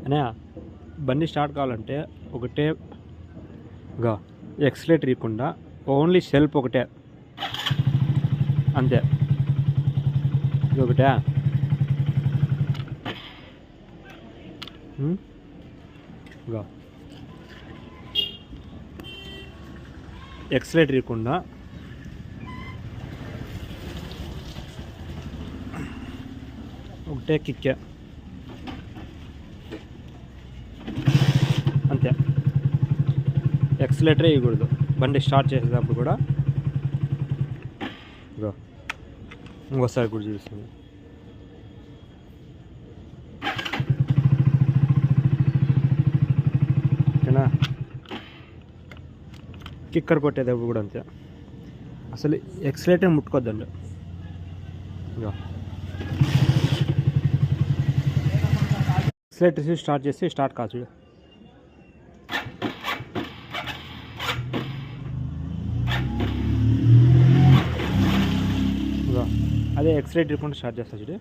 అనే బండి స్టార్ట్ కావాలంటే ఒకటే గా ఎక్సలేటర్ ఇవ్వకుండా ఓన్లీ సెల్ఫ్ ఒకటే, అంతే. ఇది ఒకటే గా ఎక్సలేటర్ ఇవ్వకుండా ఒకటే కిక్కే, అంతే. ఎక్సలేటరే ఇవ్వకూడదు బండి స్టార్ట్ చేసేటప్పుడు కూడా. ఇగో ఇంకోసారి కూడా చూపిస్తుంది. ఓకేనా? కిక్కర్ కొట్టేటప్పుడు కూడా అంతే, అసలు ఎక్సలేటర్ ముట్టుకోద్దండి. ఇగో ఎక్సలేటర్ స్టార్ట్ చేసి స్టార్ట్ కాదు. అదే ఎక్సలేటర్ ఇవ్వకుండా స్టార్ట్ చేస్తా చూడు.